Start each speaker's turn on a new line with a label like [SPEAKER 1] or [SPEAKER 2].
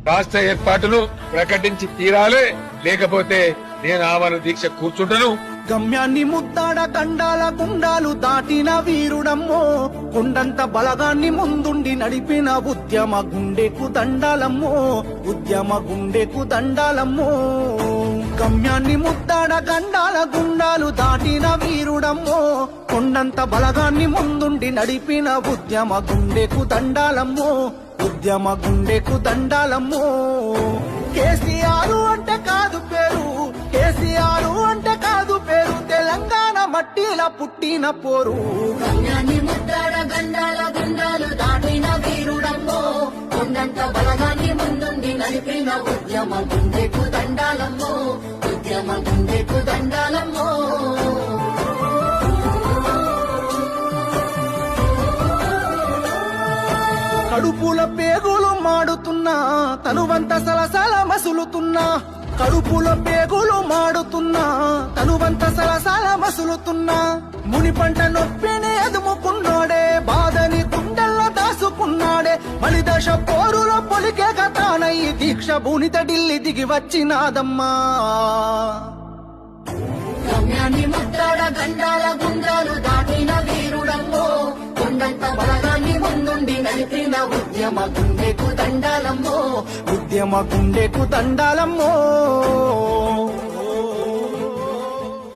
[SPEAKER 1] రాష్ట్ర ఏర్పాటును ప్రకటించి తీరాలే, లేకపోతే నేను ఆమరణ దీక్ష కూర్చుంటను.
[SPEAKER 2] గమ్యాన్ని ముద్దాడ గండాల గుండాలు దాటిన వీరుడమ్మో, కొండంత బలగాన్ని ముందుండి నడిపిన ఉద్యమ గుండెకు దండాలమ్మో, ఉద్యమ గుండెకు దండాలమ్మో. గమ్యాన్ని ముద్దాడ గండాల గుండాలు దాటిన వీరుడమ్మో, కొండంత బలగాన్ని ముందుండి నడిపిన ఉద్యమ గుండెకు దండాలమ్మో, ఉద్యమ గుండెకు దండాలమ్మో. కేసీఆర్ అంటే కాదు పేరు, కేసీఆర్ అంటే కాదు పేరు, తెలంగాణ మట్టిలా పుట్టిన పోరు.
[SPEAKER 3] గమ్యాన్ని ముద్దాడ గండాల గుండాలు దాటిన వీరుడమ్మో, కొండంత బలగాన్ని ముందుండి నడిపిన ఉద్యమ గుండెకు దండాలమ్మో, ఉద్యమ గుండెకు దండాలమ్మో.
[SPEAKER 2] కడుపుల పేగులు మాడుతున్నా, తనువంత సలసల మసులుతున్నా, కడుపుల పేగులు మాడుతున్నా, తనువంత సలసల మసులుతున్నా. ముని పంట నొప్పిని ఎదుముకున్నాడే, బాధని గుండెల్లో దాసుకున్నాడే, మలిదశ పోరులో పొలికే కథానయ్యి దీక్ష భూనిత ఢిల్లీ దిగి వచ్చినాదమ్మా.
[SPEAKER 3] గమ్యాన్ని ముద్దాడ గండాల గుండాలు దాటిన వీరుడమ్మో, కొండంత బలగాన్ని ముందుండి నడిపిన ఉద్యమ గుండెకు దండాలమ్మో,
[SPEAKER 2] ఉద్యమ గుండెకు దండాలమ్మో.